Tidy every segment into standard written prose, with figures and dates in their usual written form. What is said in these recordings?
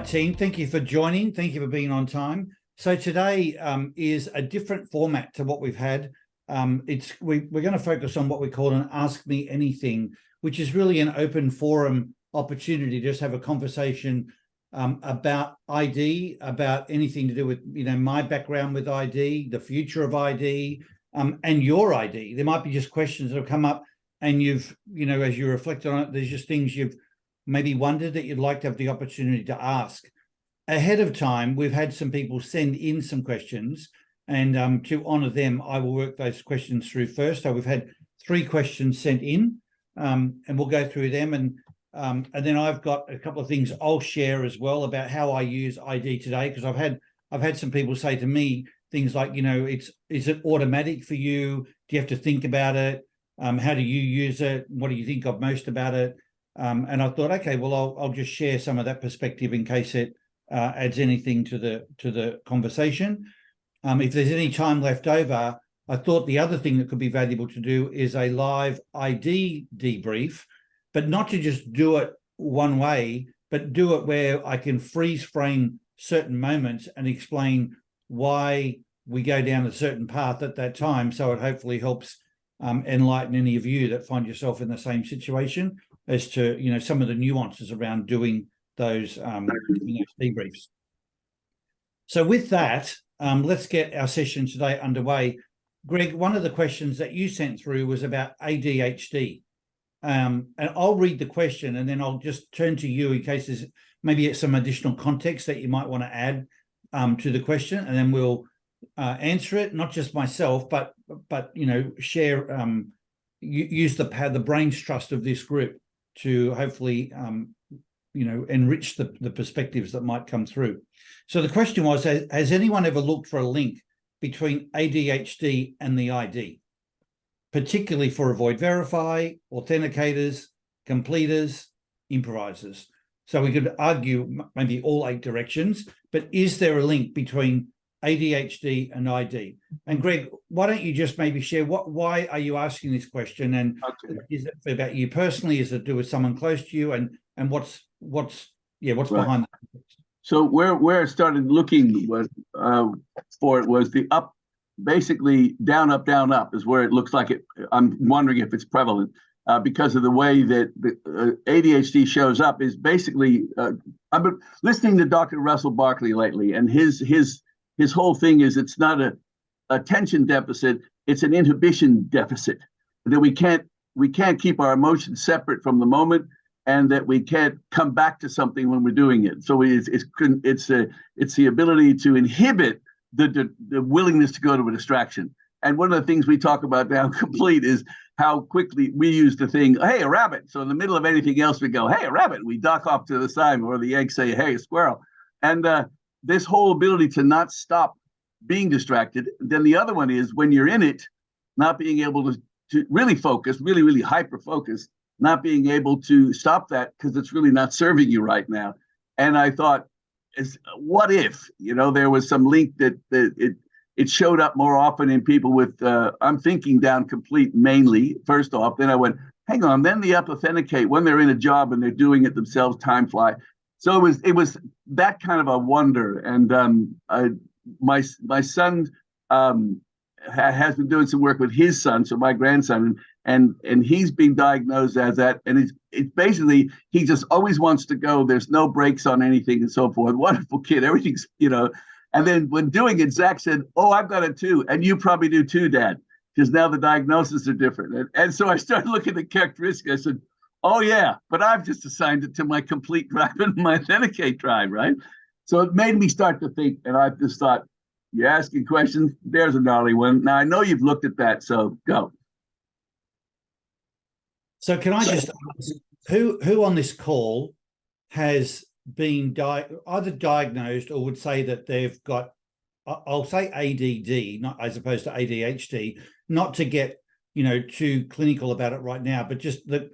right, team. Thank you for joining. Thank you for being on time. So today is a different format to what we've had. We're going to focus on what we call an Ask Me Anything, which is really an open forum opportunity to just have a conversation about ID, about anything to do with my background with ID, the future of ID, and your ID. There might be just questions that have come up, and you've as you reflect on it, there's just things you've maybe wondered that you'd like to have the opportunity to ask. Ahead of time, we've had some people send in some questions, and to honor them, I will work those questions through first. So we've had 3 questions sent in, and we'll go through them, and then I've got a couple of things I'll share as well about how I use ID today, because I've had some people say to me things like, is it automatic for you? Do you have to think about it? How do you use it? What do you think of most about it? And I thought, okay, well, I'll just share some of that perspective in case it adds anything to the conversation. If there's any time left over, I thought the other thing that could be valuable to do is a live ID debrief, but not to just do it one way, but do it where I can freeze frame certain moments and explain why we go down a certain path at that time. So it hopefully helps enlighten any of you that find yourself in the same situation as to some of the nuances around doing those debriefs. So with that, let's get our session today underway. Greg, one of the questions that you sent through was about ADHD. And I'll read the question, and then I'll just turn to you in case there's maybe some additional context that you might want to add to the question, and then we'll answer it. Not just myself, but share, use the brain's trust of this group to hopefully enrich the perspectives that might come through. So the question was, has anyone ever looked for a link between ADHD and the ID, particularly for avoid verify, authenticators, completers, improvisers? So we could argue maybe all 8 directions, but is there a link between ADHD and ID? And Greg, why don't you just maybe share why are you asking this question, and okay, is it about you personally? Is it to do with someone close to you, and what's right behind that? So where I started looking was for it was the up, basically down up is where it looks like it. I'm wondering if it's prevalent because of the way that the ADHD shows up. Is basically I've been listening to Dr. Russell Barkley lately, and his whole thing is it's not a attention deficit, it's an inhibition deficit, that we can't keep our emotions separate from the moment, and that we can't come back to something when we're doing it. So it's the ability to inhibit the willingness to go to a distraction. And one of the things we talk about now complete is how quickly we use the thing, hey, a rabbit. So in the middle of anything else, we go, hey, a rabbit. We duck off to the side, or the eggs say, hey, a squirrel. And this whole ability to not stop being distracted. Then the other one is when you're in it, not being able to really focus, really hyper focus, not being able to stop that because it's really not serving you right now. And I thought, what if, there was some link that it showed up more often in people with, I'm thinking down complete mainly, first off. Then I went, hang on, then the up authenticate when they're in a job and they're doing it themselves, time fly. So it was that kind of a wonder. And my son has been doing some work with his son, so my grandson, and he's been diagnosed as that. And it's basically, he just always wants to go. There's no brakes on anything and so forth. Wonderful kid. Everything's, And then when doing it, Zach said, oh, I've got it too. And you probably do too, Dad, because now the diagnoses are different. And so I started looking at the characteristics. I said, oh, yeah, but I've just assigned it to my complete drive and my authenticate drive, right? So it made me start to think, and I just thought, you're asking questions, there's a gnarly one. Now, I know you've looked at that, so go. So can I just ask, who on this call has been either diagnosed or would say that they've got, I'll say ADD, not as opposed to ADHD, not to get, too clinical about it right now, but just the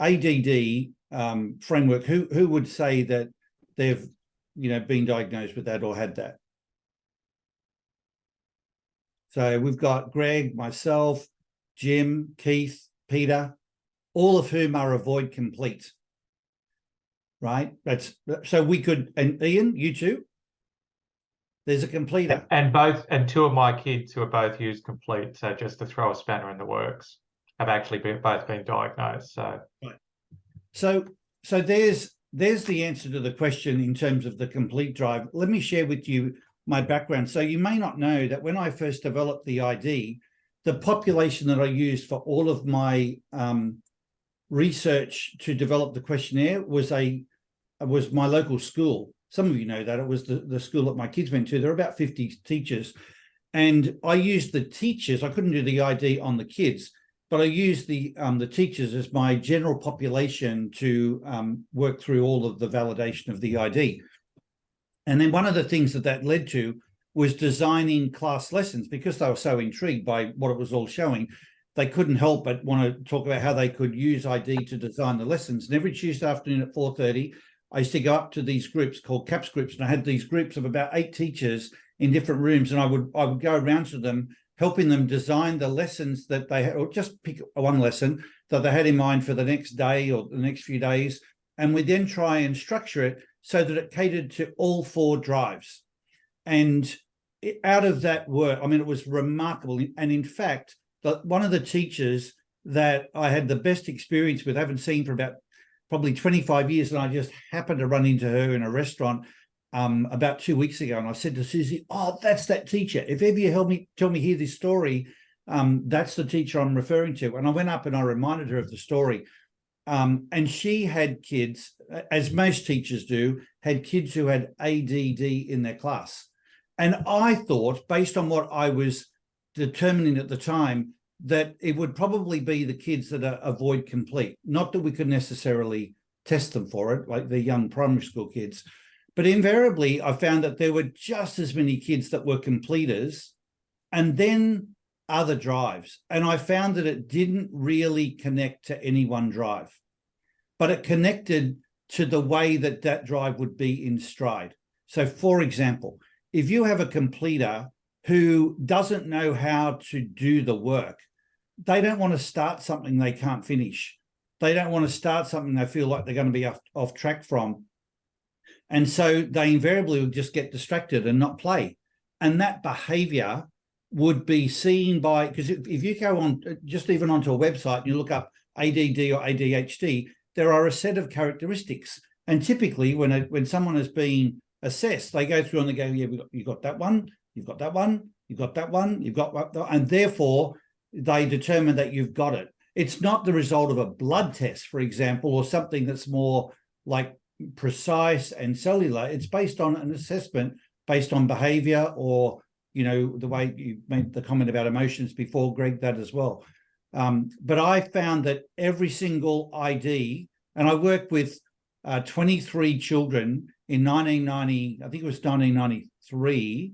ADD framework, who would say that they've, been diagnosed with that or had that? So we've got Greg, myself, Jim, Keith, Peter, all of whom are avoid complete. right? So we could, and Ian, you too. There's a completer. And two of my kids who are both used complete, so just to throw a spanner in the works, have actually both been diagnosed. So right. So there's the answer to the question in terms of the complete drive. Let me share with you my background. So you may not know that when I first developed the ID, the population that I used for all of my research to develop the questionnaire was my local school. Some of you know that it was the school that my kids went to. There were about 50 teachers, and I used the teachers. I couldn't do the ID on the kids, but I used the teachers as my general population to work through all of the validation of the ID. And then one of the things that led to was designing class lessons, because they were so intrigued by what it was all showing. They couldn't help but want to talk about how they could use ID to design the lessons. And every Tuesday afternoon at 4:30, I used to go up to these groups called CAPS groups, and I had these groups of about 8 teachers in different rooms, and I would go around to them, helping them design the lessons that they had, or just pick one lesson that they had in mind for the next day or the next few days. And we then try and structure it so that it catered to all 4 drives. And out of that work, I mean, it was remarkable. And in fact, one of the teachers that I had the best experience with, I haven't seen for about probably 25 years, and I just happened to run into her in a restaurant about 2 weeks ago. And I said to Susie, "Oh, that's that teacher. If ever you tell me hear this story, that's the teacher I'm referring to." And I went up and I reminded her of the story. And she had kids, as most teachers do, had kids who had ADD in their class. And I thought, based on what I was determining at the time, that it would probably be the kids that are avoid complete. Not that we could necessarily test them for it, like the young primary school kids. But invariably, I found that there were just as many kids that were completers, and then other drives. And I found that it didn't really connect to any one drive, but it connected to the way that drive would be in stride. So for example, if you have a completer who doesn't know how to do the work, they don't want to start something they can't finish. They don't want to start something they feel like they're going to be off track from. And so they invariably will just get distracted and not play. And that behavior would be seen by, because if you go on, just even onto a website and you look up ADD or ADHD, there are a set of characteristics. And typically when someone is being assessed, they go through and they go, yeah, you've got that one, you've got that one, you've got that one, you've got that, and therefore they determine that you've got it. It's not the result of a blood test, for example, or something that's more like precise and cellular. It's based on an assessment based on behavior, or, you know, the way you made the comment about emotions before, Greg, that as well. But I found that every single ID, and I worked with 23 children in 1990, I think it was 1993,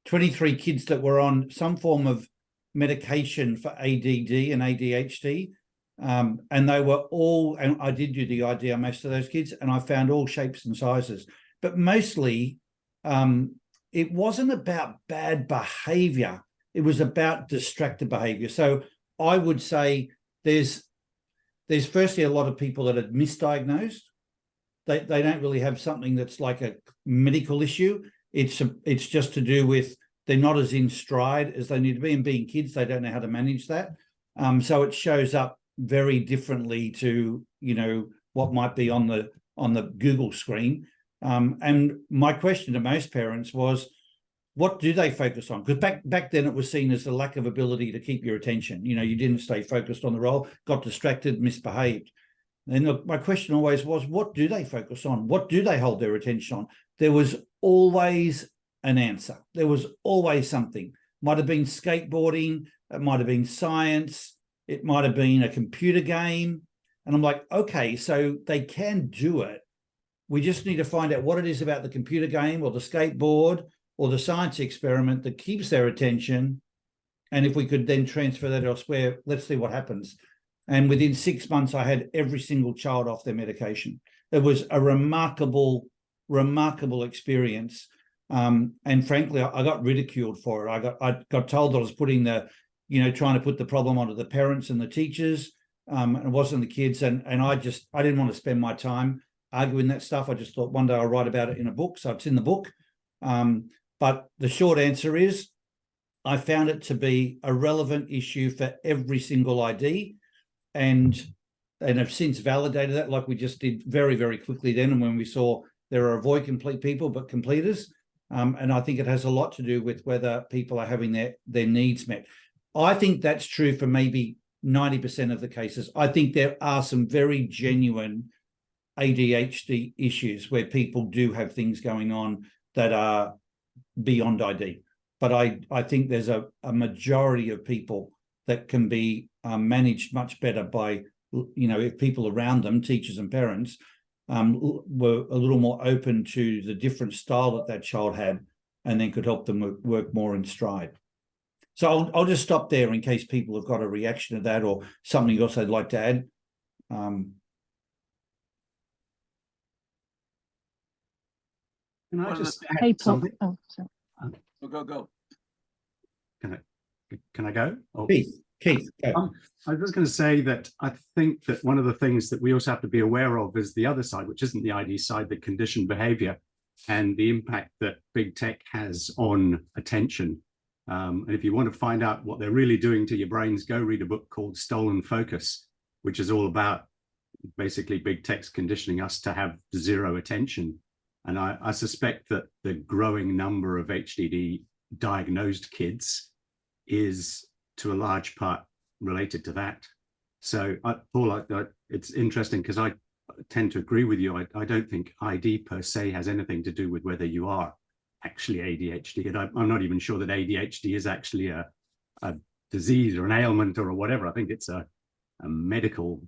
23 kids that were on some form of medication for ADD and ADHD. And they were all, and I did do the ID on most of those kids, and I found all shapes and sizes. But mostly, it wasn't about bad behavior. It was about distracted behavior. So I would say there's firstly a lot of people that are misdiagnosed. They don't really have something that's like a medical issue. It's just to do with they're not as in stride as they need to be, and being kids, they don't know how to manage that. So it shows up very differently to, you know, what might be on the Google screen. And my question to most parents was, what do they focus on? Because back then it was seen as the lack of ability to keep your attention. You know, you didn't stay focused on the role, got distracted, misbehaved. And my question always was, what do they focus on? What do they hold their attention on? There was always an answer. There was always something. Might have been skateboarding, it might have been science, it might have been a computer game. And I'm like, okay, so they can do it. We just need to find out what it is about the computer game or the skateboard or the science experiment that keeps their attention. And if we could then transfer that elsewhere, let's see what happens. And within 6 months, I had every single child off their medication. It was a remarkable experience. And frankly, I got ridiculed for it. I got told that I was putting trying to put the problem onto the parents and the teachers, and it wasn't the kids. And I didn't want to spend my time arguing that stuff. I just thought one day I'll write about it in a book, so it's in the book. But the short answer is I found it to be a relevant issue for every single ID, and have since validated that, like we just did very, very quickly then, and when we saw there are avoid complete people but completers. And I think it has a lot to do with whether people are having their needs met. I think that's true for maybe 90% of the cases. I think there are some very genuine ADHD issues where people do have things going on that are beyond ID. But I think there's a majority of people that can be managed much better by, if people around them, teachers and parents, were a little more open to the different style that child had, and then could help them work more in stride. So I'll just stop there in case people have got a reaction to that or something else they'd like to add. Can I just add Hey, Paul. something? Oh, sorry. Go. Can I go? Oh. Keith, go. I was going to say that I think that one of the things that we also have to be aware of is the other side, which isn't the ID side, the conditioned behavior and the impact that big tech has on attention. And if you want to find out what they're really doing to your brains, go read a book called Stolen Focus, which is all about basically big tech's conditioning us to have zero attention. And I suspect that the growing number of HDD diagnosed kids is to a large part related to that. So Paul, it's interesting because I tend to agree with you. I don't think ID per se has anything to do with whether you are actually ADHD. And I'm not even sure that ADHD is actually a disease or an ailment or whatever. I think it's a medical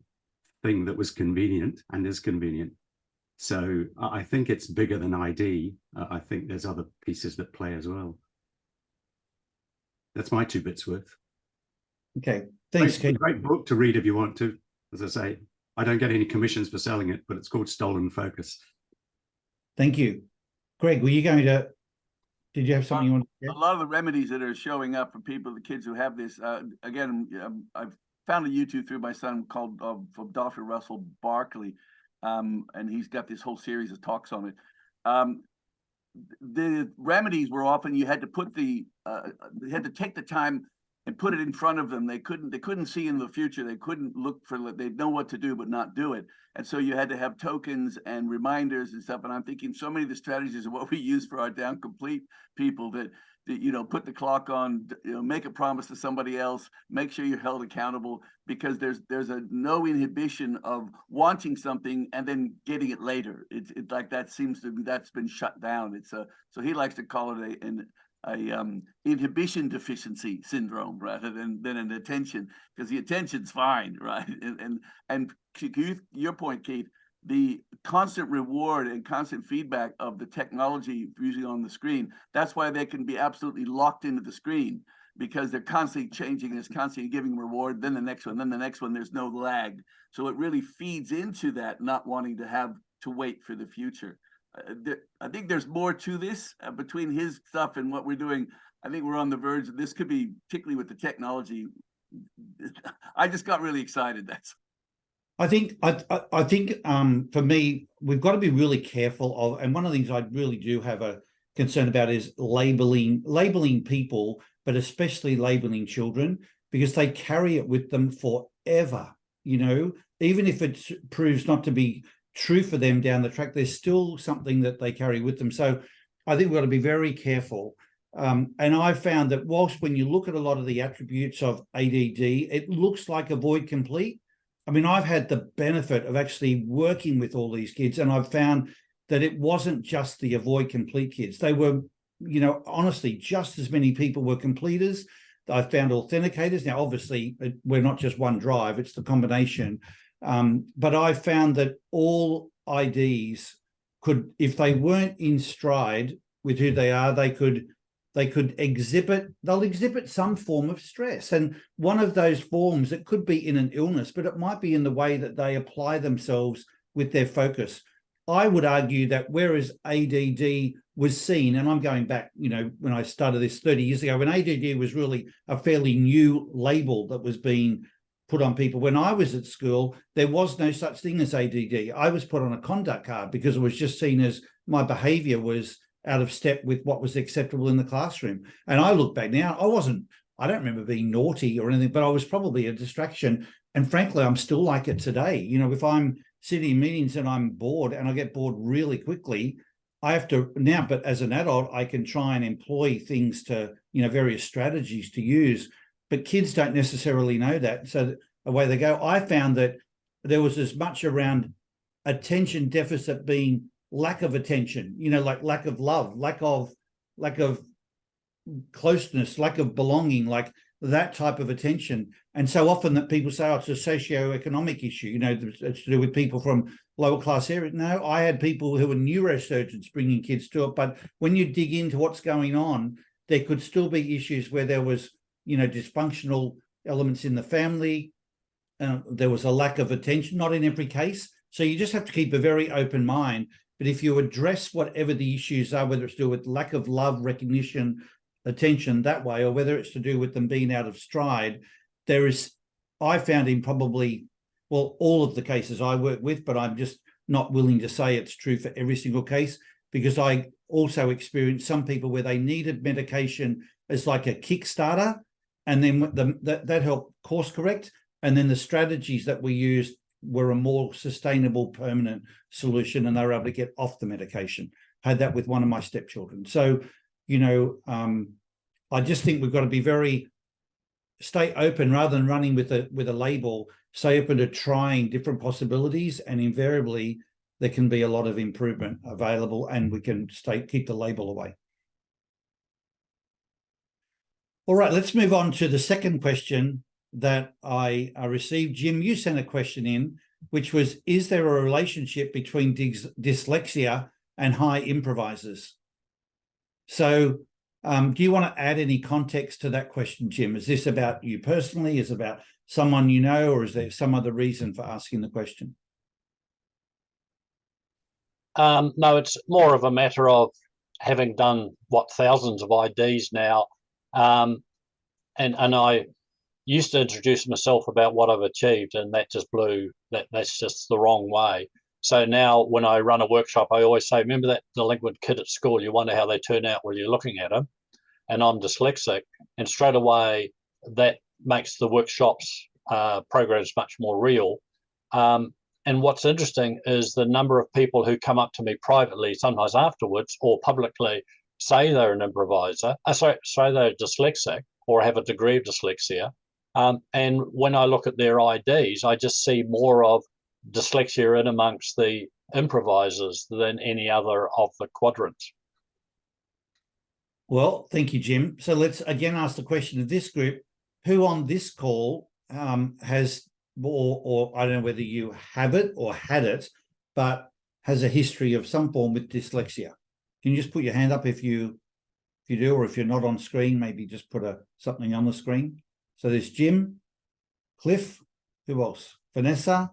thing that was convenient and is convenient. So I think it's bigger than ID. I think there's other pieces that play as well. That's my 2 bits worth. Okay, thanks, Keith. Great book to read if you want to. As I say, I don't get any commissions for selling it, but it's called Stolen Focus. Thank you. Greg, were you going to, did you have something you want to A lot of the remedies that are showing up for people, the kids who have this, again, I've found a YouTube through my son called from Dr. Russell Barkley, and he's got this whole series of talks on it. The remedies were often you had to put you had to take the time and put it in front of them. They couldn't see in the future. They couldn't look for, they'd know what to do, but not do it. And so you had to have tokens and reminders and stuff. And I'm thinking so many of the strategies are what we use for our down complete people that put the clock on, make a promise to somebody else, make sure you're held accountable, because there's a no inhibition of wanting something and then getting it later. It's like that's been shut down. So he likes to call it an inhibition deficiency syndrome rather than an attention, because the attention's fine, right? And your point, Keith, the constant reward and constant feedback of the technology usually on the screen, that's why they can be absolutely locked into the screen, because they're constantly changing, it's constantly giving reward, then the next one, then the next one, there's no lag. So it really feeds into that not wanting to have to wait for the future. I think there's more to this between his stuff and what we're doing. I think we're on the verge. This could be, particularly with the technology. I just got really excited. I think for me, we've got to be really careful of, and one of the things I really do have a concern about is labeling people, but especially labeling children, because they carry it with them forever. Even if it proves not to be true for them down the track, there's still something that they carry with them. So I think we've got to be very careful. And I've found that whilst when you look at a lot of the attributes of ADD, it looks like avoid complete. I mean, I've had the benefit of actually working with all these kids, and I've found that it wasn't just the avoid complete kids. They were, honestly, just as many people were completers. I found authenticators. Now, obviously, we're not just one drive, it's the combination. But I found that all IDs could, if they weren't in stride with who they are, they'll exhibit some form of stress. And one of those forms, it could be in an illness, but it might be in the way that they apply themselves with their focus. I would argue that whereas ADD was seen, and I'm going back, when I started this 30 years ago, when ADD was really a fairly new label that was being put on people. When I was at school, there was no such thing as ADD. I was put on a conduct card because it was just seen as my behavior was out of step with what was acceptable in the classroom. And I look back now, I don't remember being naughty or anything, but I was probably a distraction. And frankly, I'm still like it today. You know, if I'm sitting in meetings and I'm bored and I get bored really quickly, I have to now, but as an adult, I can try and employ things to, you know, various strategies to use, but kids don't necessarily know that. So away they go. I found that there was as much around attention deficit being lack of attention, you know, like lack of love, lack of closeness, lack of belonging, like that type of attention. And so often that people say, oh, it's a socio-economic issue, you know, it's to do with people from lower class areas. No, I had people who were neurosurgeons bringing kids to it. But when you dig into what's going on, there could still be issues where there was, you know, dysfunctional elements in the family. There was a lack of attention, not in every case. So you just have to keep a very open mind. But if you address whatever the issues are, whether it's to do with lack of love, recognition, attention that way, or whether it's to do with them being out of stride, I found in probably, well, all of the cases I work with, but I'm just not willing to say it's true for every single case, because I also experienced some people where they needed medication as like a Kickstarter, and then that helped course correct. And then the strategies that we used were a more sustainable, permanent solution, and they were able to get off the medication. I had that with one of my stepchildren. So, you know, I just think we've got to stay open rather than running with a label. Stay open to trying different possibilities, and invariably there can be a lot of improvement available, and we can keep the label away. All right, let's move on to the second question that I received. Jim, you sent a question in, which was, is there a relationship between dyslexia and high improvisers? So do you want to add any context to that question, Jim? Is this about you personally? Is it about someone you know, or is there some other reason for asking the question? No, it's more of a matter of having done thousands of IDs now, and I used to introduce myself about what I've achieved, and that just that's just the wrong way. So now when I run a workshop, I always say, remember that delinquent kid at school, you wonder how they turn out while you're looking at them, and I'm dyslexic, and straight away that makes the workshops programs much more real. And what's interesting is the number of people who come up to me privately, sometimes afterwards or publicly, say they're an improviser, say they're dyslexic or have a degree of dyslexia. And when I look at their IDs, I just see more of dyslexia in amongst the improvisers than any other of the quadrants. Well, thank you, Jim. So let's again ask the question of this group: who on this call has, or I don't know whether you have it or had it, but has a history of some form with dyslexia? Can you just put your hand up if you do, or if you're not on screen, maybe just put something on the screen. So there's Jim, Cliff, who else? Vanessa.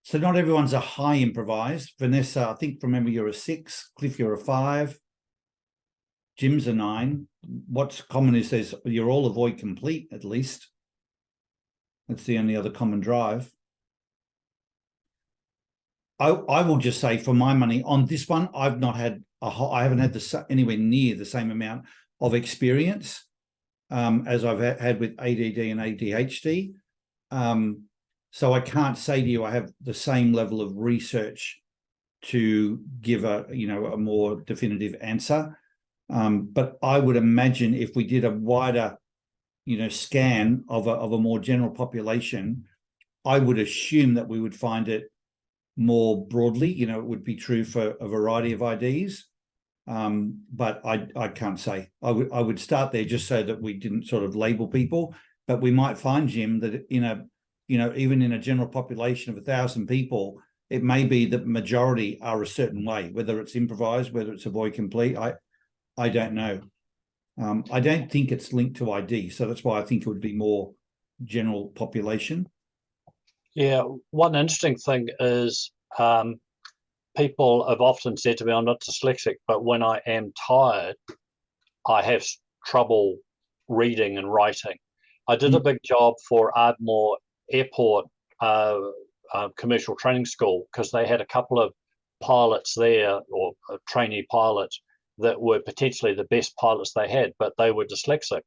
So not everyone's a high improvised. Vanessa, I think from memory you're a 6. Cliff, you're a 5. Jim's a 9. What's common is you're all avoid complete, at least. That's the only other common drive. I will just say, for my money, on this one, I haven't had anywhere near the same amount of experience as I've had with ADD and ADHD. So I can't say to you I have the same level of research to give a more definitive answer. But I would imagine if we did a wider, scan of a more general population, I would assume that we would find it more broadly. It would be true for a variety of IDs. But I can't say. I would start there just so that we didn't sort of label people. But we might find, Jim, that even in a general population of 1,000 people, it may be that majority are a certain way, whether it's improvised, whether it's avoid complete. I don't know. I don't think it's linked to ID, so that's why I think it would be more general population. Yeah, one interesting thing is people have often said to me, I'm not dyslexic, but when I am tired, I have trouble reading and writing. I did a big job for Ardmore Airport commercial training school because they had a couple of pilots there, or trainee pilots, that were potentially the best pilots they had, but they were dyslexic.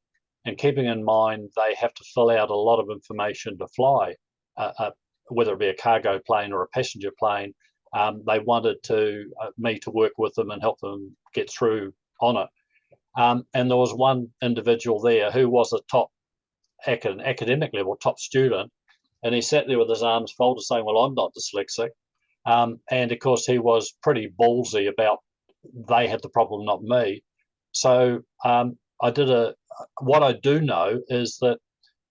And keeping in mind they have to fill out a lot of information to fly, whether it be a cargo plane or a passenger plane, they wanted me to work with them and help them get through on it. And there was one individual there who was a top academic level, top student, and he sat there with his arms folded saying, well, I'm not dyslexic. And of course, he was pretty ballsy about they had the problem, not me. So what I do know is that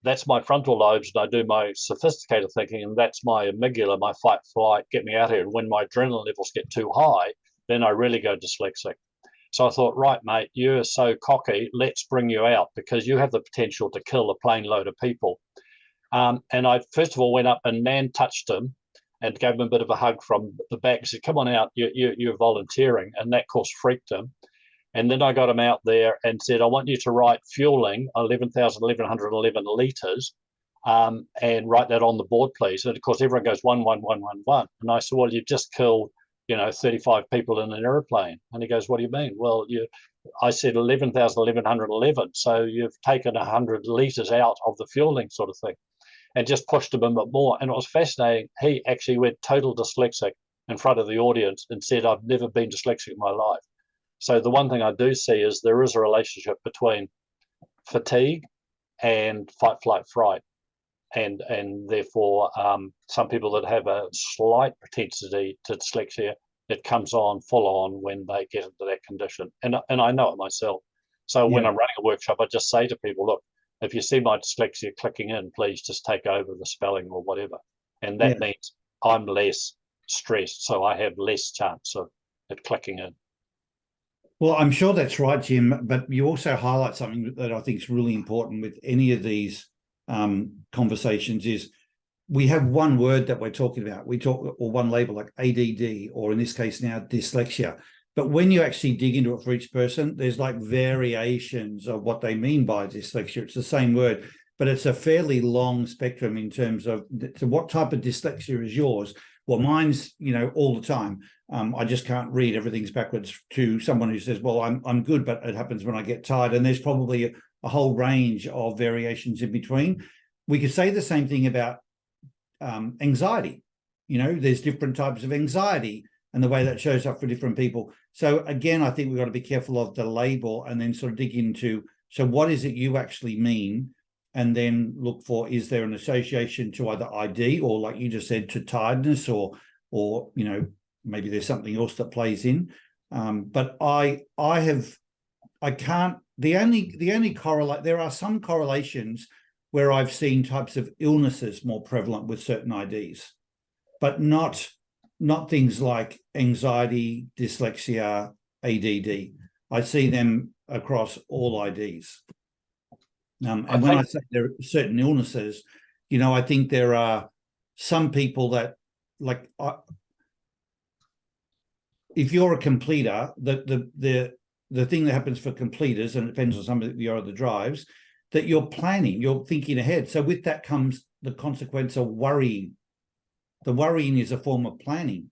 that's my frontal lobes, and I do my sophisticated thinking, and that's my amygdala, my fight, flight, get me out here. And when my adrenaline levels get too high, then I really go dyslexic. So I thought, right, mate, you're so cocky, let's bring you out because you have the potential to kill a plane load of people. And I first of all went up and man-touched him and gave him a bit of a hug from the back. I said, come on out, you're volunteering. And that, of course, freaked him. And then I got him out there and said, I want you to write fueling 11,111 litres and write that on the board, please. And, of course, everyone goes 11111. And I said, well, you've just killed 35 people in an aeroplane. And he goes, what do you mean? Well, I said 11,111. So you've taken 100 litres out of the fueling sort of thing, and just pushed him a bit more. And it was fascinating. He actually went total dyslexic in front of the audience and said, I've never been dyslexic in my life. So the one thing I do see is there is a relationship between fatigue and fight, flight, fright. And therefore, some people that have a slight propensity to dyslexia, it comes on full on when they get into that condition. And I know it myself. So when I'm running a workshop, I just say to people, look, if you see my dyslexia clicking in, please just take over the spelling or whatever. And that means I'm less stressed, so I have less chance of it clicking in. Well, I'm sure that's right, Jim, but you also highlight something that I think is really important with any of these conversations is we have one word that we're talking about. We talk, or one label like ADD, or in this case now dyslexia. But when you actually dig into it for each person, there's like variations of what they mean by dyslexia. It's the same word, but it's a fairly long spectrum in terms of what type of dyslexia is yours. Well, mine's, all the time. I just can't read. Everything's backwards, to someone who says, well, I'm good, but it happens when I get tired. And there's probably a whole range of variations in between. We could say the same thing about anxiety. There's different types of anxiety and the way that shows up for different people. So again, I think we've got to be careful of the label and then sort of dig into, so what is it you actually mean? And then look for, is there an association to either ID or, like you just said, to tiredness, or maybe there's something else that plays in. But the only correlate, there are some correlations where I've seen types of illnesses more prevalent with certain IDs, but not things like anxiety, dyslexia, ADD. I see them across all IDs. And when I say there are certain illnesses, I think there are some people that, like, if you're a completer, the thing that happens for completers, and it depends on some of your other drives, that you're planning, you're thinking ahead. So with that comes the consequence of worrying. The worrying is a form of planning.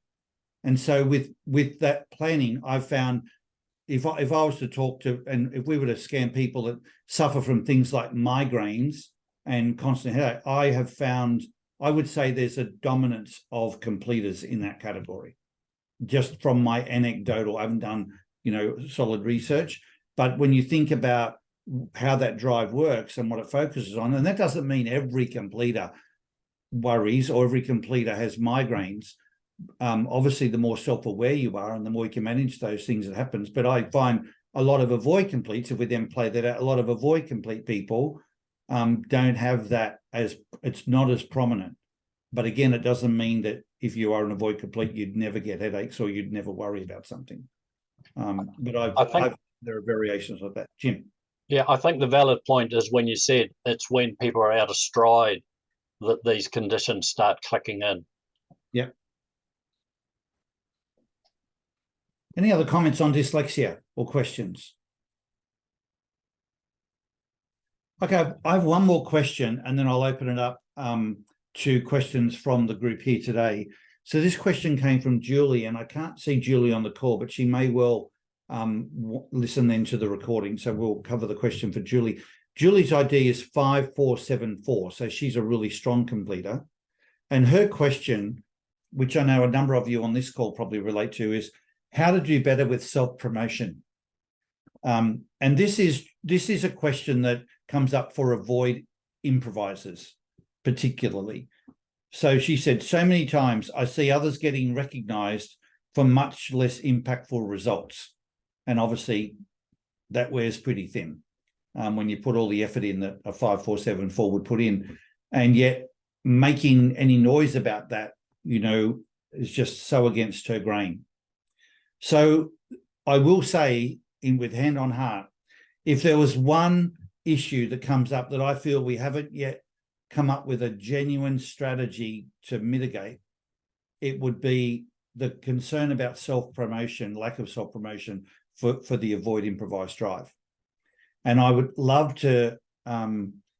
And so with that planning, I've found, if I was to talk to, and if we were to scan people that suffer from things like migraines and constant headache, I have found, I would say there's a dominance of completers in that category. Just from my anecdotal, I haven't done, solid research, but when you think about how that drive works and what it focuses on, and that doesn't mean every completer worries or every completer has migraines. Obviously, the more self-aware you are and the more you can manage those things that happens. But I find a lot of avoid completes, if we then play that out, a lot of avoid complete people don't have that, as it's not as prominent. But again, it doesn't mean that if you are an avoid complete, you'd never get headaches or you'd never worry about something. But I think there are variations of that. Jim? Yeah, I think the valid point is when you said it's when people are out of stride that these conditions start clicking in. Yeah. Any other comments on dyslexia or questions? Okay, I have one more question, and then I'll open it up to questions from the group here today. So this question came from Julie, and I can't see Julie on the call, but she may well listen then to the recording. So we'll cover the question for Julie. Julie's ID is 5474, so she's a really strong completer. And her question, which I know a number of you on this call probably relate to, is how to do better with self-promotion. And this is a question that comes up for avoid improvisers, particularly. So she said, so many times I see others getting recognized for much less impactful results. And obviously that wears pretty thin when you put all the effort in that a 5474 would put in. And yet making any noise about that, you know, is just so against her grain. So I will say, with hand on heart, if there was one issue that comes up that I feel we haven't yet come up with a genuine strategy to mitigate, it would be the concern about self-promotion, lack of self-promotion for the avoid improvise drive. And I would love to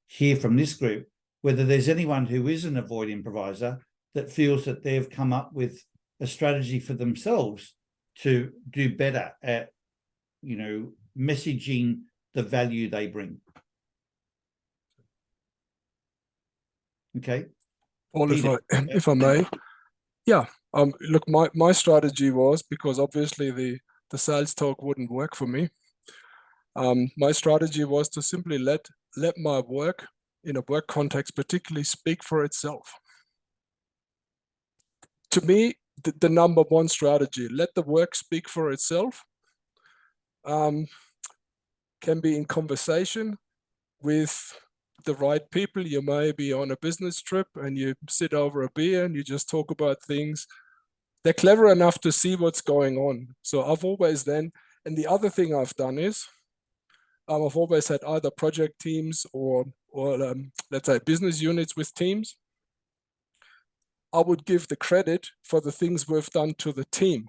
hear from this group whether there's anyone who is an avoid improviser that feels that they've come up with a strategy for themselves to do better at, you know, messaging the value they bring. Okay. Well, if I may, yeah. Look, my strategy was, because obviously the sales talk wouldn't work for me. My strategy was to simply let my work in a work context particularly speak for itself. To me, the number one strategy, let the work speak for itself, can be in conversation with the right people. You may be on a business trip and you sit over a beer and you just talk about things. They're clever enough to see what's going on. So I've always then, and the other thing I've done is, I've always had either project teams or let's say business units with teams. I would give the credit for the things we've done to the team.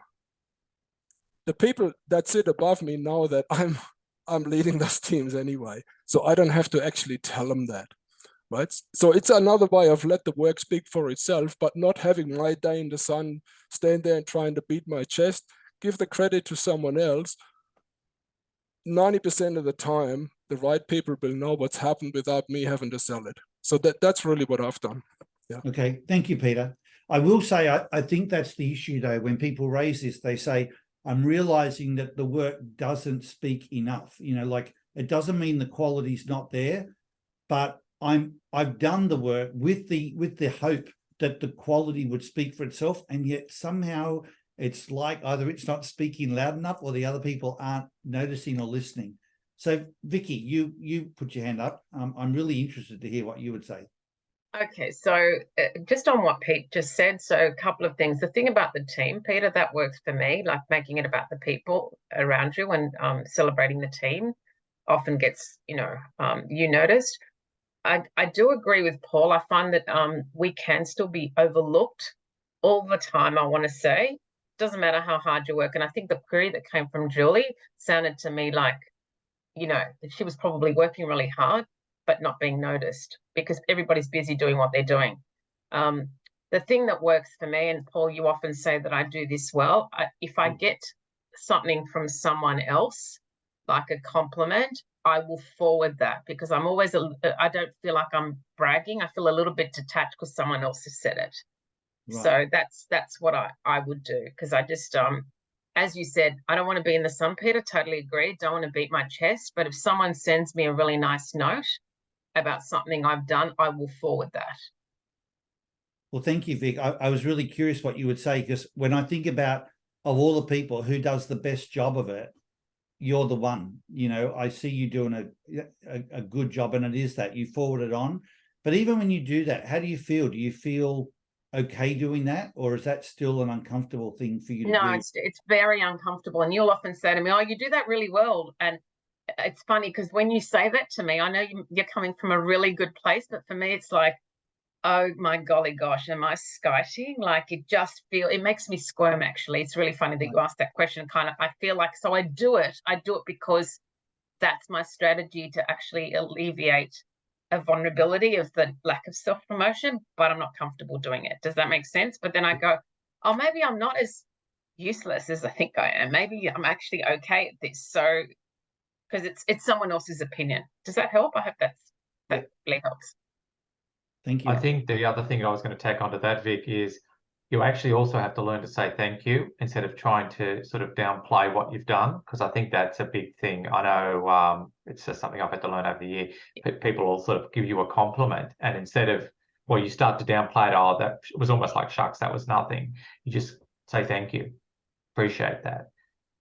The people that sit above me know that I'm leading those teams anyway, so I don't have to actually tell them that, right? So it's another way of let the work speak for itself, but not having my day in the sun, stand there and trying to beat my chest. Give the credit to someone else. 90% of the time, the right people will know what's happened without me having to sell it. So that's really what I've done. Yeah. Okay, thank you, Peter. I will say, I think that's the issue though. When people raise this, they say, I'm realizing that the work doesn't speak enough. You know, like it doesn't mean the quality's not there, but I've done the work with the hope that the quality would speak for itself, and yet somehow it's like either it's not speaking loud enough or the other people aren't noticing or listening. So Vicky, you put your hand up. I'm really interested to hear what you would say. Okay, so just on what Pete just said, so a couple of things. The thing about the team, Peter, that works for me, like making it about the people around you and celebrating the team often gets, you noticed. I do agree with Paul. I find that we can still be overlooked all the time, I want to say. Doesn't matter how hard you work. And I think the query that came from Julie sounded to me like, that she was probably working really hard, but not being noticed because everybody's busy doing what they're doing. The thing that works for me, and Paul, you often say that I do this well, if I get something from someone else, like a compliment, I will forward that because I'm always, I don't feel like I'm bragging. I feel a little bit detached because someone else has said it. Right. So that's what I would do, because I just, as you said, I don't want to be in the sun, Peter, totally agree. Don't want to beat my chest. But if someone sends me a really nice note about something I've done, I will forward that. Well, thank you, Vic. I was really curious what you would say, because when I think about of all the people who does the best job of it, you're the one. I see you doing a good job, and it is that you forward it on. But even when you do that, how do you feel? Do you feel okay doing that, or is that still an uncomfortable thing for you to do? No, it's very uncomfortable, and you'll often say to me, "Oh, you do that really well." And it's funny because when you say that to me, I know you're coming from a really good place, but for me, it's like, oh my golly gosh, am I skiting? Like it makes me squirm. Actually, it's really funny that you asked that question. Kind of, I feel like, so I do it because that's my strategy to actually alleviate a vulnerability of the lack of self-promotion, but I'm not comfortable doing it. Does that make sense? But then I go, oh, maybe I'm not as useless as I think I am. Maybe I'm actually okay at this. So, because it's someone else's opinion. Does that help? I hope that really helps. Thank you. I think the other thing I was going to take onto that, Vic, is you actually also have to learn to say thank you instead of trying to sort of downplay what you've done, because I think that's a big thing. I know it's just something I've had to learn over the year. People will sort of give you a compliment, and instead of, well, you start to downplay it, oh, that was almost like, shucks, that was nothing. You just say thank you, appreciate that.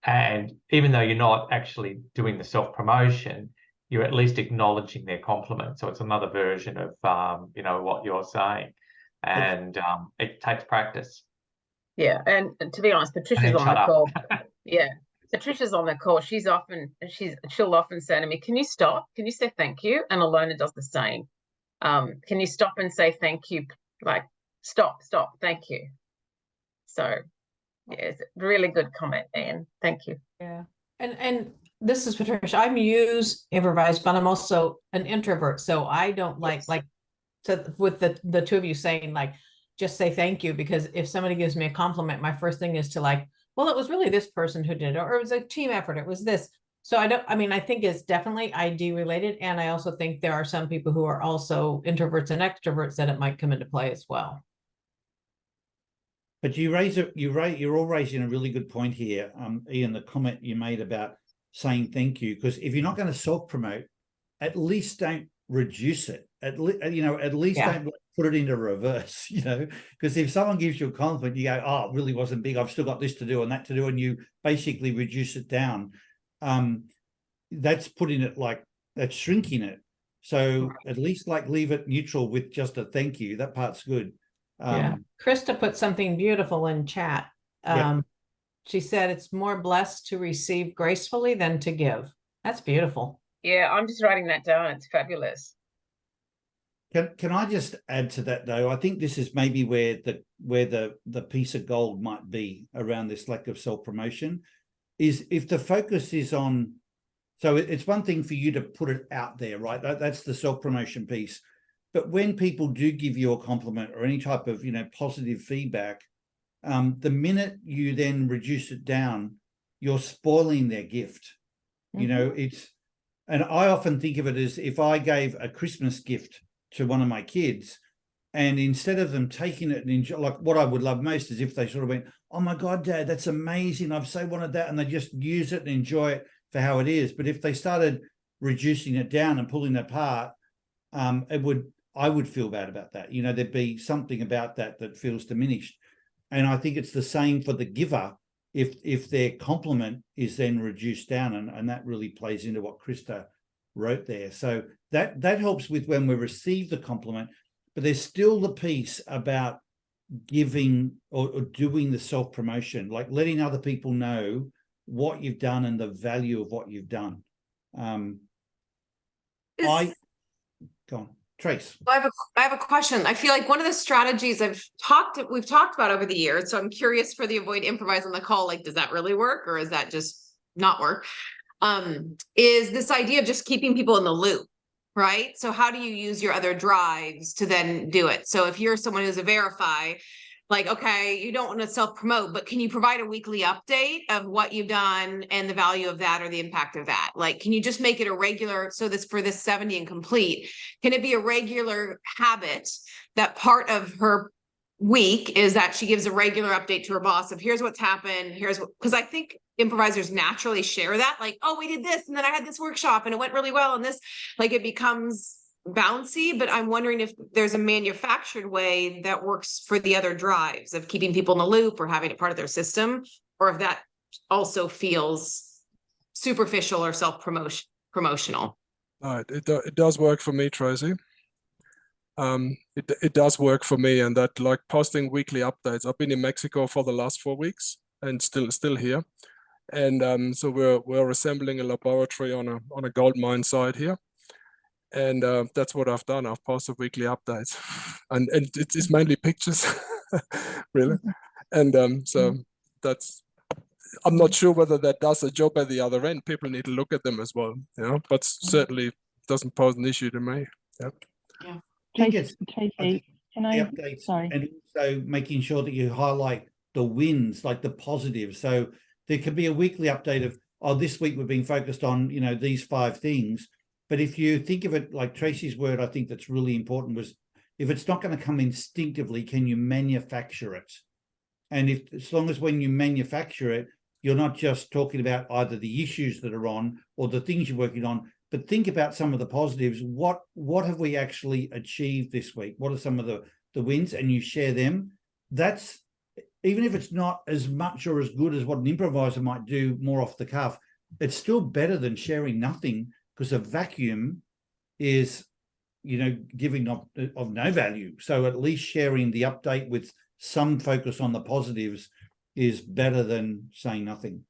And even though you're not actually doing the self-promotion, you're at least acknowledging their compliment. So it's another version of, what you're saying. And it takes practice. Yeah, and to be honest, Patricia's on the call. Yeah, Patricia's on the call. She'll often say to me, "Can you stop? Can you say thank you?" And Alona does the same. Can you stop and say thank you? Like, stop, thank you. So, yeah, it's a really good comment, Ian. Thank you. Yeah, and this is Patricia. I'm improvise, but I'm also an introvert, so I don't like so with the two of you saying like just say thank you, because if somebody gives me a compliment, my first thing is to like, well, it was really this person who did it, or it was a team effort, it was this. So I think it's definitely ID related, and I also think there are some people who are also introverts and extroverts that it might come into play as well. But you're all raising a really good point here, Ian, the comment you made about saying thank you, because if you're not going to self-promote, at least don't reduce it. At least don't put it into reverse, because if someone gives you a compliment, you go, oh, it really wasn't big, I've still got this to do and that to do, and you basically reduce it down. That's putting it that's shrinking it. So at least leave it neutral with just a thank you. That part's good. Krista put something beautiful in chat. She said it's more blessed to receive gracefully than to give. That's beautiful. Yeah, I'm just writing that down. It's fabulous. Can I just add to that though? I think this is maybe where the piece of gold might be around this lack of self-promotion, is if the focus is on, so it's one thing for you to put it out there, right? That's the self-promotion piece. But when people do give you a compliment or any type of positive feedback, the minute you then reduce it down, you're spoiling their gift. And I often think of it as if I gave a Christmas gift to one of my kids, and instead of them taking it and enjoy, like what I would love most is if they sort of went, oh my God, Dad, that's amazing, I've so wanted that, and they just use it and enjoy it for how it is. But if they started reducing it down and pulling it apart, I would feel bad about that. There'd be something about that feels diminished. And I think it's the same for the giver. If their compliment is then reduced down, and that really plays into what Krista wrote there. So that helps with when we receive the compliment, but there's still the piece about giving or doing the self-promotion, like letting other people know what you've done and the value of what you've done. Go on. Trace. Well, I have a question. I feel like one of the strategies we've talked about over the years, so I'm curious for the avoid improvise on the call, like, does that really work, or is that just not work? Is this idea of just keeping people in the loop, right? So how do you use your other drives to then do it? So if you're someone who's a verify, like, okay, you don't want to self-promote, but can you provide a weekly update of what you've done and the value of that or the impact of that? Like, can you just make it a regular, so for this 70 and complete, can it be a regular habit that part of her week is that she gives a regular update to her boss of here's what's happened, because I think improvisers naturally share that, like, oh, we did this, and then I had this workshop and it went really well, and this, like, it becomes bouncy. But I'm wondering if there's a manufactured way that works for the other drives of keeping people in the loop or having it part of their system, or if that also feels superficial or self-promotional. It does work for me, Tracy. It does work for me, and that, like, posting weekly updates. I've been in Mexico for the last 4 weeks and still here, and so we're assembling a laboratory on a gold mine site here. And that's what I've done. I've posted weekly updates, and it's mainly pictures, really. And so I'm not sure whether that does a job at the other end. People need to look at them as well, you know, but certainly doesn't pose an issue to me. Yeah. Yeah. I think it's Tracy, can the I? updates Sorry. and also making sure that you highlight the wins, like the positives. So there could be a weekly update of, oh, this week we've been focused on, you know, these 5 things. But if you think of it like Tracy's word, I think that's really important was, if it's not going to come instinctively, can you manufacture it? And if, as long as when you manufacture it, you're not just talking about either the issues that are on or the things you're working on, but think about some of the positives. What have we actually achieved this week? What are some of the wins? And you share them. That's, even if it's not as much or as good as what an improviser might do more off the cuff, it's still better than sharing nothing, because a vacuum is, you know, giving of no value. So at least sharing the update with some focus on the positives is better than saying nothing.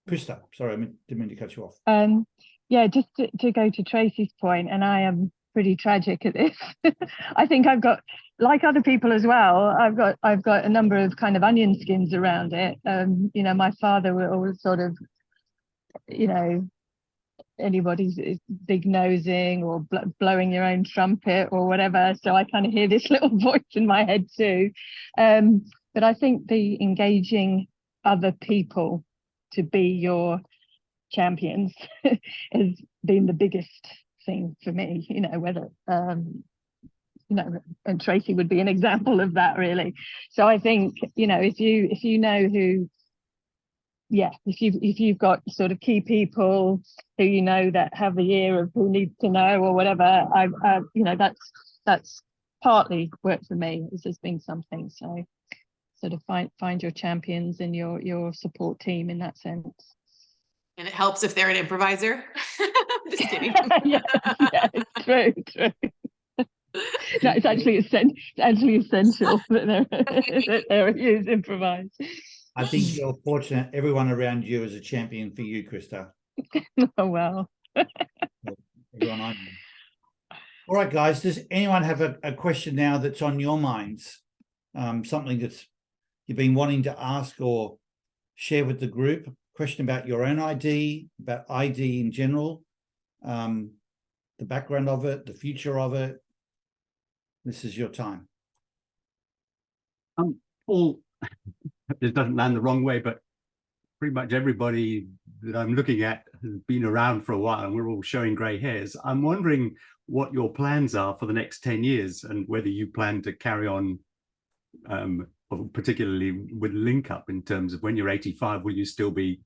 Krista, sorry, I didn't mean to cut you off. Yeah, just to go to Tracy's point, and I am pretty tragic at this. I think I've got, like other people as well, I've got a number of kind of onion skins around it. You know, my father was always sort of, you know, anybody's big nosing or blowing your own trumpet or whatever. So I kind of hear this little voice in my head too. But I think the engaging other people to be your champions has been the biggest thing for me, you know, whether you know, and Tracy would be an example of that, really. So I think, you know, if you know who, yeah, if you've got sort of key people who you know that have the ear of who needs to know or whatever, I you know, that's partly worked for me. This has been something. So sort of find your champions and your support team in that sense. And it helps if they're an improviser. Just kidding. Yeah, it's true. No, it's actually essential that they're used improvise. I think you're fortunate. Everyone around you is a champion for you, Krista. Oh, well. Everyone I know. All right, guys, does anyone have a question now that's on your minds? Something that's you've been wanting to ask or share with the group? Question about your own ID, about ID in general, the background of it, the future of it. This is your time. Paul, this doesn't land the wrong way, but pretty much everybody that I'm looking at has been around for a while and we're all showing grey hairs. I'm wondering what your plans are for the next 10 years and whether you plan to carry on, particularly with Link Up, in terms of when you're 85, will you still be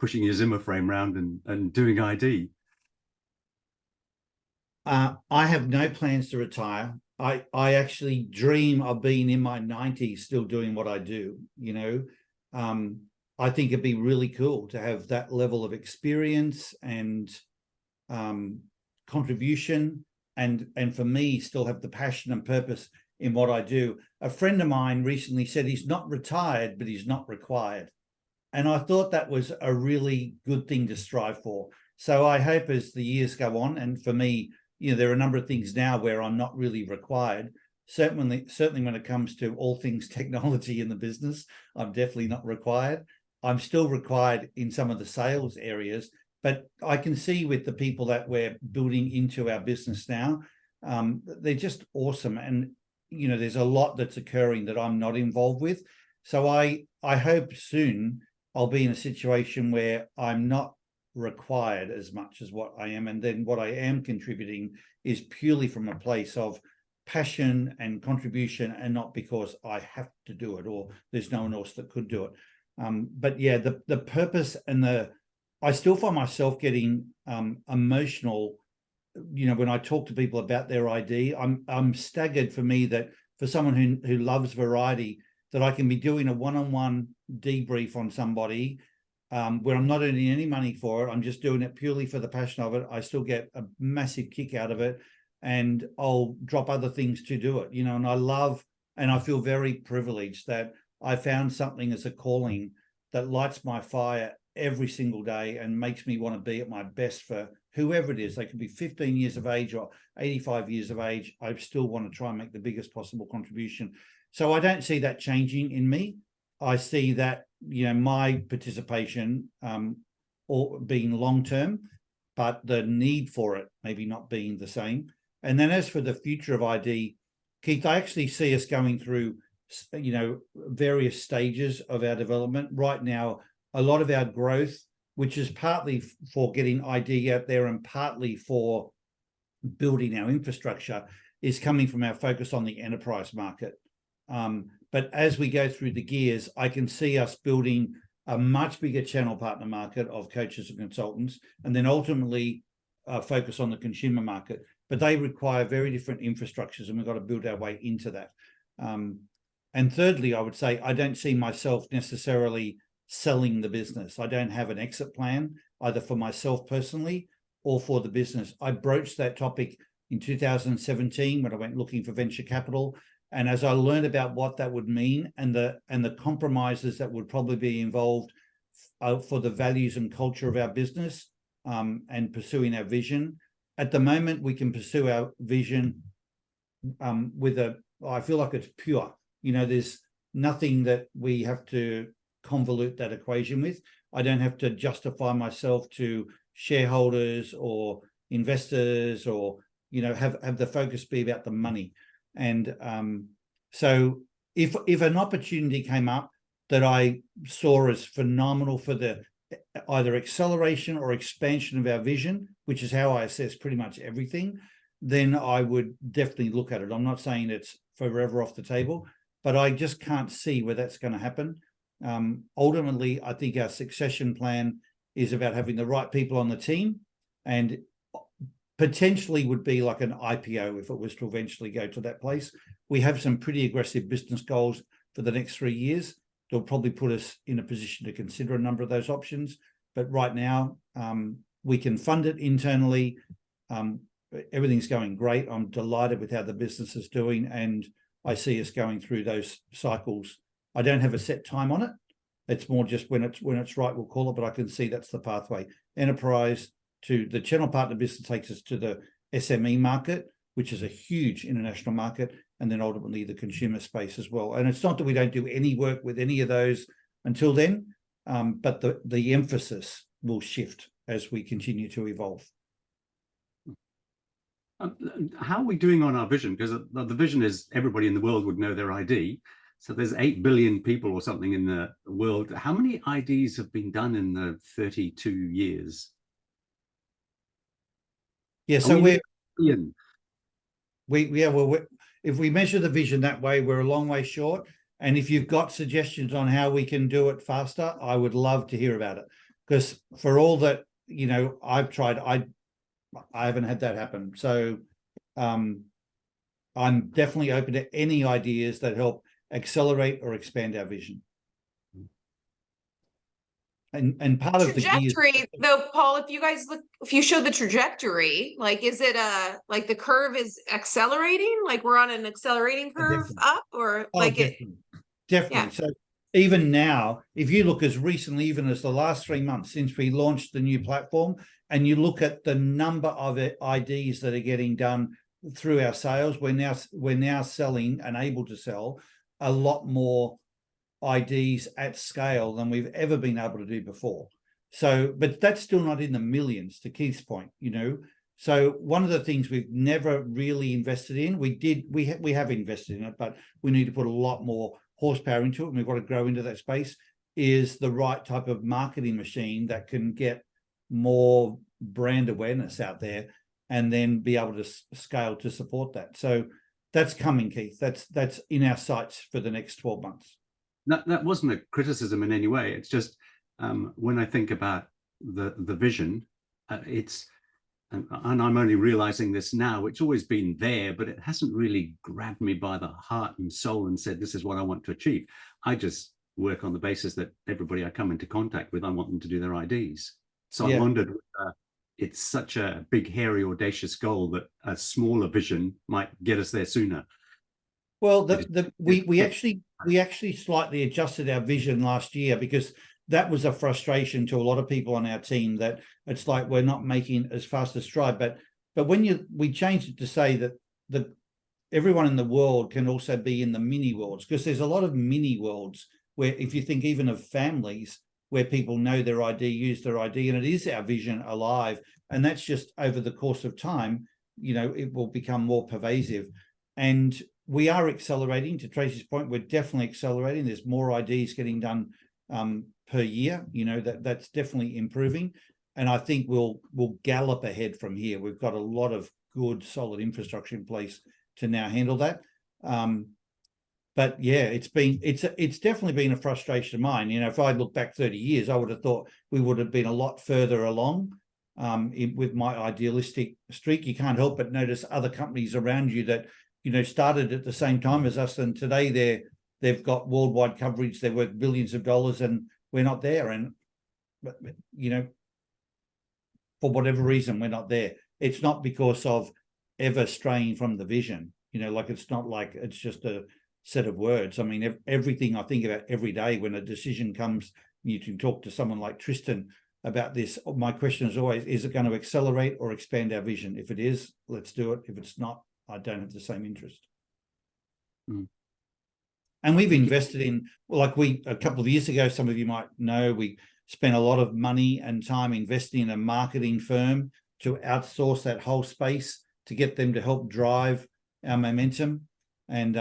pushing your Zimmer frame around and doing ID? I have no plans to retire. I actually dream of being in my 90s still doing what I do, you know. I think it'd be really cool to have that level of experience and contribution, and for me still have the passion and purpose in what I do. A friend of mine recently said he's not retired, but he's not required. And I thought that was a really good thing to strive for. So I hope as the years go on, and for me, you know, there are a number of things now where I'm not really required. Certainly when it comes to all things technology in the business, I'm definitely not required. I'm still required in some of the sales areas, but I can see with the people that we're building into our business now, they're just awesome. And, you know, there's a lot that's occurring that I'm not involved with. So I hope soon I'll be in a situation where I'm not required as much as what I am, and then what I am contributing is purely from a place of passion and contribution, and not because I have to do it or there's no one else that could do it. But yeah, the purpose and I still find myself getting emotional, you know, when I talk to people about their ID. I'm staggered for me that for someone who loves variety, that I can be doing a one-on-one debrief on somebody where I'm not earning any money for it. I'm just doing it purely for the passion of it. I still get a massive kick out of it, and I'll drop other things to do it, you know, and I love, and I feel very privileged that I found something as a calling that lights my fire every single day and makes me want to be at my best for whoever it is. They could be 15 years of age or 85 years of age. I still want to try and make the biggest possible contribution. So I don't see that changing in me. I see that, my participation or being long-term, but the need for it maybe not being the same. And then as for the future of ID, Keith, I actually see us going through, various stages of our development. Right now, a lot of our growth, which is partly for getting ID out there and partly for building our infrastructure, is coming from our focus on the enterprise market. But as we go through the gears, I can see us building a much bigger channel partner market of coaches and consultants, and then ultimately focus on the consumer market. But they require very different infrastructures, and we've got to build our way into that. And thirdly, I would say I don't see myself necessarily selling the business. I don't have an exit plan, either for myself personally or for the business. I broached that topic in 2017 when I went looking for venture capital. And as I learned about what that would mean and the compromises that would probably be involved for the values and culture of our business and pursuing our vision, at the moment we can pursue our vision I feel like it's pure. There's nothing that we have to convolute that equation with. I don't have to justify myself to shareholders or investors or, have the focus be about the money. And so if an opportunity came up that I saw as phenomenal for the either acceleration or expansion of our vision, which is how I assess pretty much everything, then I would definitely look at it. I'm not saying it's forever off the table, but I just can't see where that's going to happen. Ultimately, I think our succession plan is about having the right people on the team, and potentially would be like an IPO if it was to eventually go to that place. We have some pretty aggressive business goals for the next 3 years. They'll probably put us in a position to consider a number of those options. But right now, we can fund it internally. Everything's going great. I'm delighted with how the business is doing, and I see us going through those cycles. I don't have a set time on it. It's more just when it's right, we'll call it, but I can see that's the pathway. Enterprise to the channel partner business takes us to the SME market, which is a huge international market, and then ultimately the consumer space as well. And it's not that we don't do any work with any of those until then, but the emphasis will shift as we continue to evolve. How are we doing on our vision? Because the vision is everybody in the world would know their ID. So there's 8 billion people or something in the world. How many IDs have been done in the 32 years? Yeah, so if we measure the vision that way, we're a long way short. And if you've got suggestions on how we can do it faster, I would love to hear about it. Because for all that, I've tried, I haven't had that happen. So I'm definitely open to any ideas that help accelerate or expand our vision. And part of the trajectory, though, Paul, if you show the trajectory, like, is it like the curve is accelerating, like we're on an accelerating curve up, or like definitely. Yeah. So even now, if you look as recently, even as the last 3 months since we launched the new platform, and you look at the number of IDs that are getting done through our sales, we're now selling and able to sell a lot more IDs at scale than we've ever been able to do before. So, but that's still not in the millions, to Keith's point, So one of the things we've never really invested in, we have invested in it, but we need to put a lot more horsepower into it, and we've got to grow into that space, is the right type of marketing machine that can get more brand awareness out there and then be able to scale to support that. So that's coming, Keith. That's in our sights for the next 12 months. That wasn't a criticism in any way. It's just when I think about the vision, and I'm only realizing this now, it's always been there, but it hasn't really grabbed me by the heart and soul and said, this is what I want to achieve. I just work on the basis that everybody I come into contact with, I want them to do their IDs. So yeah. I wondered, it's such a big, hairy, audacious goal that a smaller vision might get us there sooner. Well, we actually slightly adjusted our vision last year, because that was a frustration to a lot of people on our team, that it's like we're not making as fast a stride. But when we changed it to say that everyone in the world can also be in the mini worlds, because there's a lot of mini worlds where if you think even of families where people know their ID, use their ID, and it is our vision alive, and that's just over the course of time, you know, it will become more pervasive. And we are accelerating. To Tracy's point, we're definitely accelerating. There's more IDs getting done per year. You know, that's definitely improving. And I think we'll gallop ahead from here. We've got a lot of good, solid infrastructure in place to now handle that. But yeah, it's definitely been a frustration of mine. You know, if I look back 30 years, I would have thought we would have been a lot further along. With my idealistic streak, you can't help but notice other companies around you that, you know, started at the same time as us, and today they've got worldwide coverage. They're worth billions of dollars, and we're not there. And you know, for whatever reason, we're not there. It's not because of ever straying from the vision. You know, like it's not like it's just a set of words. I mean, everything I think about every day when a decision comes, you can talk to someone like Tristan about this. My question is always, is it going to accelerate or expand our vision? If it is, let's do it. If it's not, I don't have the same interest. And we've invested in, like a couple of years ago, some of you might know, we spent a lot of money and time investing in a marketing firm to outsource that whole space to get them to help drive our momentum. And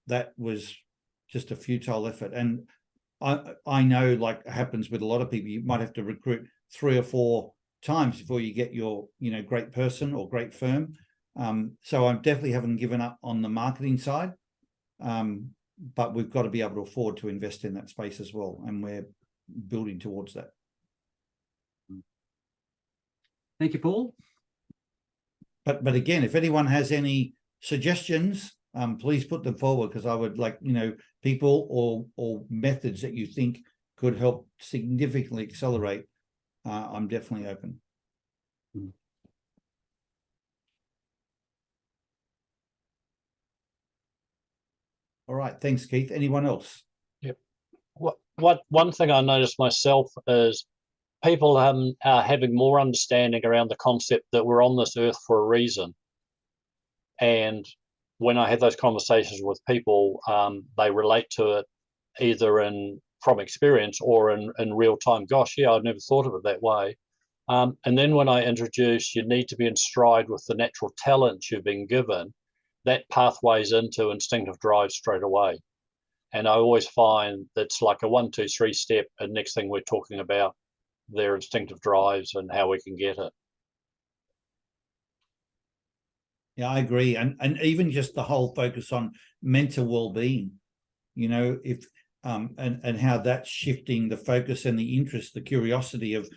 that was just a futile effort. And I know, like happens with a lot of people, you might have to recruit 3 or 4 times before you get your, you know, great person or great firm. So I definitely haven't given up on the marketing side, but we've got to be able to afford to invest in that space as well, and we're building towards that. Thank you, Paul. But again, if anyone has any suggestions, please put them forward, because I would like, you know, people or methods that you think could help significantly accelerate. I'm definitely open. All right, thanks, Keith. Anyone else? Yep. One thing I noticed myself is people are having more understanding around the concept that we're on this earth for a reason. And when I have those conversations with people, they relate to it either from experience or in real time. Gosh, yeah, I'd never thought of it that way. And then when I introduce, you need to be in stride with the natural talents you've been given, that pathways into instinctive drive straight away. And I always find that's like a 1, 2, 3 step. And next thing we're talking about their instinctive drives and how we can get it. Yeah, I agree. And even just the whole focus on mental well-being, you know, if and how that's shifting the focus and the interest, the curiosity of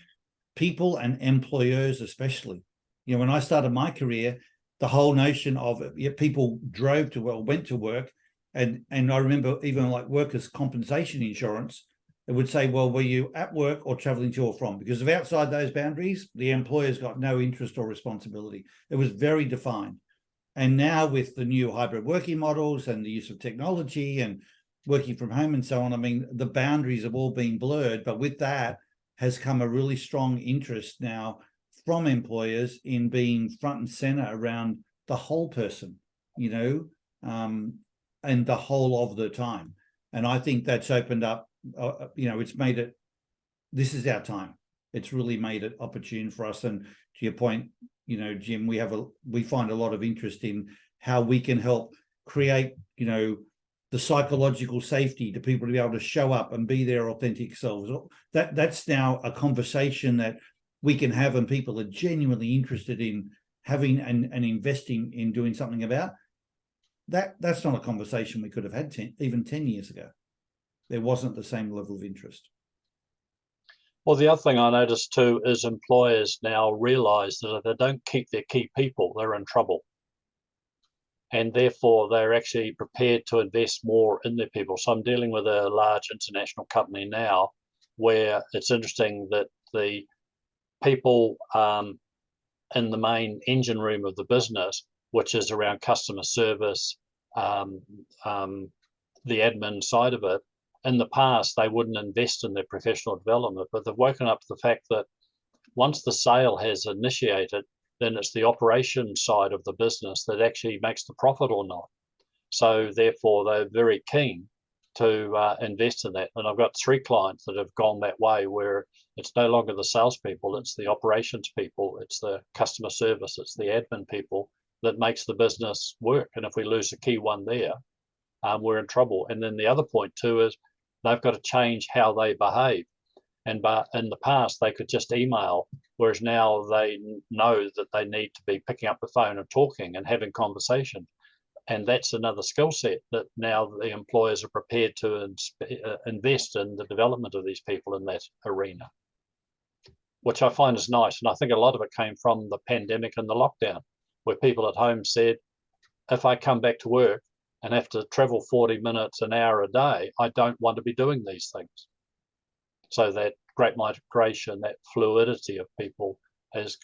people and employers especially. You know, when I started my career, the whole notion of people drove to went to work, and I remember even like workers' compensation insurance, it would say, well, were you at work or traveling to or from? Because if outside those boundaries, the employer's got no interest or responsibility. It was very defined. And now with the new hybrid working models and the use of technology and working from home and so on, I mean, the boundaries have all been blurred, but with that has come a really strong interest now from employers in being front and center around the whole person, you know, and the whole of the time. And I think that's opened up, you know, it's made it, this is our time. It's really made it opportune for us. And to your point, you know, Jim, we find a lot of interest in how we can help create, you know, the psychological safety to people to be able to show up and be their authentic selves. That's now a conversation that we can have, and people are genuinely interested in having and investing in doing something about. That's not a conversation we could have had even 10 years ago. There wasn't the same level of interest. Well, the other thing I noticed too is employers now realize that if they don't keep their key people, they're in trouble. And therefore, they're actually prepared to invest more in their people. So I'm dealing with a large international company now where it's interesting that the people in the main engine room of the business, which is around customer service, the admin side of it, in the past, they wouldn't invest in their professional development, but they've woken up to the fact that once the sale has initiated, then it's the operation side of the business that actually makes the profit or not. So therefore, they're very keen to invest in that. And I've got 3 clients that have gone that way, where it's no longer the salespeople, it's the operations people, it's the customer service, it's the admin people that makes the business work. And if we lose a key one there, we're in trouble. And then the other point too is they've got to change how they behave. And but in the past they could just email, whereas now they know that they need to be picking up the phone and talking and having conversation. And that's another skill set that now the employers are prepared to invest in the development of these people in that arena, which I find is nice. And I think a lot of it came from the pandemic and the lockdown, where people at home said, if I come back to work and have to travel 40 minutes, an hour a day, I don't want to be doing these things. So that great migration, that fluidity of people has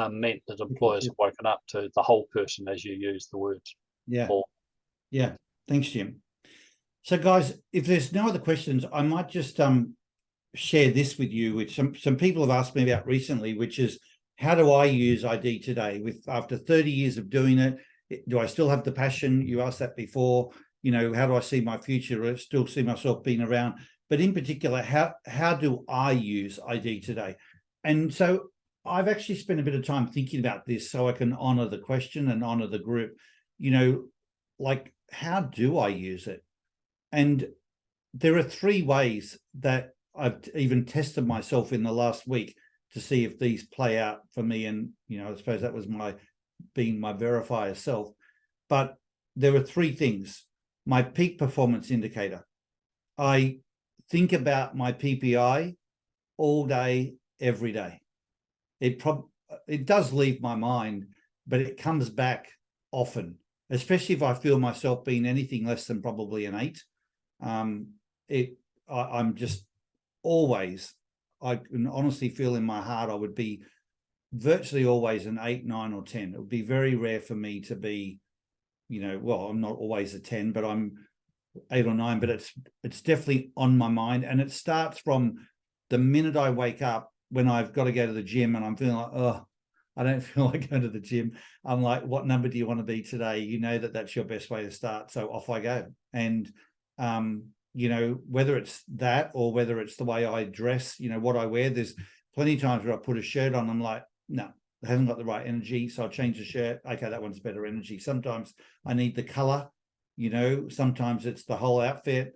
meant that employers have woken up to the whole person, as you use the words. Yeah. Paul. Yeah. Thanks, Jim. So guys, if there's no other questions, I might just share this with you, which some people have asked me about recently, which is, how do I use ID today? After 30 years of doing it, do I still have the passion? You asked that before. You know, how do I see my future? I still see myself being around. But in particular, how do I use ID today? And so I've actually spent a bit of time thinking about this so I can honor the question and honor the group. You know, like, how do I use it? And there are 3 ways that I've even tested myself in the last week to see if these play out for me. And, you know, I suppose that was being my verifier self. But there are 3 things. My peak performance indicator. I think about my PPI all day, every day. It does leave my mind, but it comes back often, especially if I feel myself being anything less than probably an 8. I'm just always, I can honestly feel in my heart I would be virtually always an 8, 9, or 10. It would be very rare for me to be, you know, well, I'm not always a 10, but I'm 8 or 9, but it's definitely on my mind. And it starts from the minute I wake up, when I've got to go to the gym and I'm feeling like, oh, I don't feel like going to the gym. I'm like, what number do you want to be today? You know that's your best way to start. So off I go. And, you know, whether it's that or whether it's the way I dress, you know, what I wear, there's plenty of times where I put a shirt on, I'm like, no, it hasn't got the right energy. So I'll change the shirt. Okay, that one's better energy. Sometimes I need the color, you know, sometimes it's the whole outfit.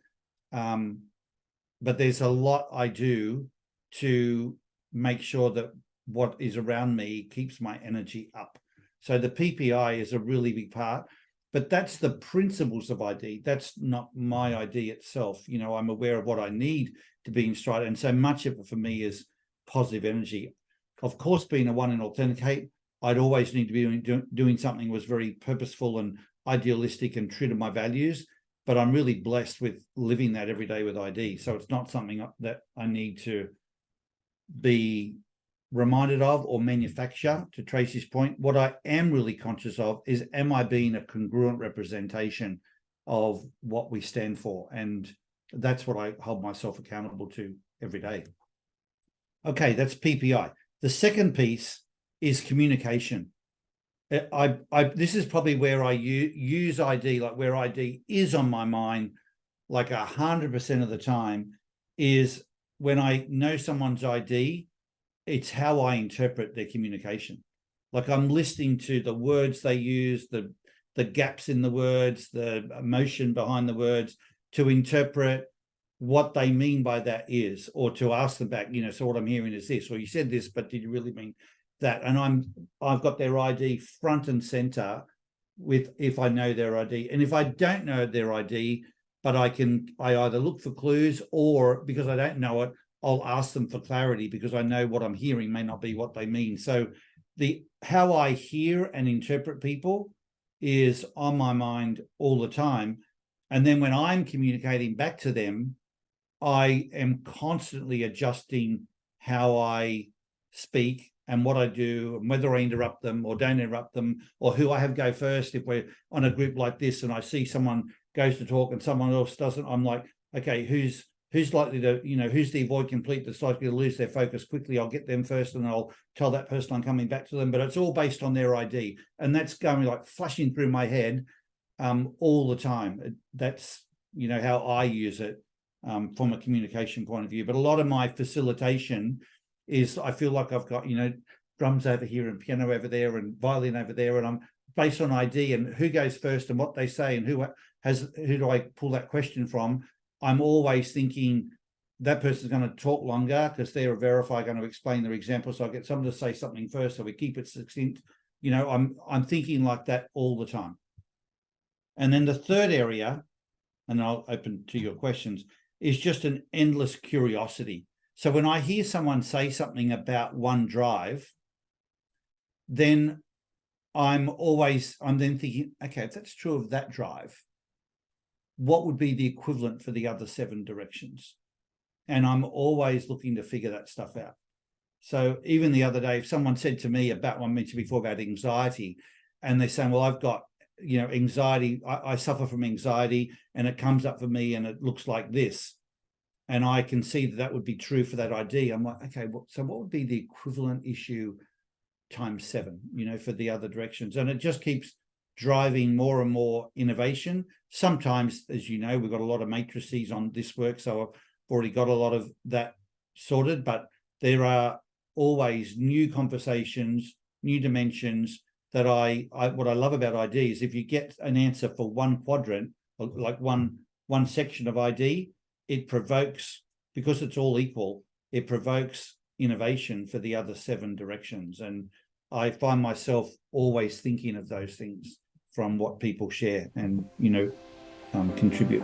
But there's a lot I do to make sure that what is around me keeps my energy up. So the PPI is a really big part, but that's the principles of ID. That's not my ID itself. You know, I'm aware of what I need to be in stride. And so much of it for me is positive energy. Of course, being a 1 in Authenticate, I'd always need to be doing something that was very purposeful and idealistic and true to my values. But I'm really blessed with living that every day with ID. So it's not something that I need to be reminded of or manufacture. To Tracy's point, what I am really conscious of is, am I being a congruent representation of what we stand for? And that's what I hold myself accountable to every day. Okay, that's PPI. The second piece is communication. This is probably where I use ID, like where ID is on my mind, like 100% of the time, is when I know someone's ID, it's how I interpret their communication. Like I'm listening to the words they use, the gaps in the words, the emotion behind the words, to interpret what they mean by that is, or to ask them back, you know, so what I'm hearing is this, or you said this, but did you really mean that? And I've got their ID front and center with, if I know their ID. And if I don't know their ID, but I either look for clues, or because I don't know it, I'll ask them for clarity, because I know what I'm hearing may not be what they mean. So how I hear and interpret people is on my mind all the time. And then when I'm communicating back to them, I am constantly adjusting how I speak and what I do, and whether I interrupt them or don't interrupt them, or who I have go first. If we're on a group like this and I see someone goes to talk and someone else doesn't, I'm like, okay, who's likely to, you know, who's the avoid complete that's likely to lose their focus quickly? I'll get them first and I'll tell that person I'm coming back to them. But it's all based on their ID. And that's going like flashing through my head all the time. That's you know, how I use it from a communication point of view. But a lot of my facilitation is, I feel like I've got, you know, drums over here and piano over there and violin over there, and I'm based on ID and who goes first and what they say and who do I pull that question from. I'm always thinking that person's going to talk longer because they're a verifier going to explain their example. So I get someone to say something first, so we keep it succinct. You know, I'm thinking like that all the time. And then the third area, and I'll open to your questions, is just an endless curiosity. So when I hear someone say something about OneDrive, then I'm then thinking, okay, if that's true of that drive, what would be the equivalent for the other 7 directions? And I'm always looking to figure that stuff out. So even the other day, if someone said to me about what I mentioned before about anxiety, and they're saying, well, I've got, you know, anxiety, I suffer from anxiety, and it comes up for me and it looks like this. And I can see that that would be true for that ID. I'm like, okay, well, so what would be the equivalent issue times 7, you know, for the other directions? And it just keeps driving more and more innovation. Sometimes, as you know, we've got a lot of matrices on this work, so I've already got a lot of that sorted, but there are always new conversations, new dimensions that what I love about ID is if you get an answer for one quadrant, like one section of ID, it provokes, because it's all equal, it provokes innovation for the other 7 directions. And I find myself always thinking of those things from what people share and, you know, contribute.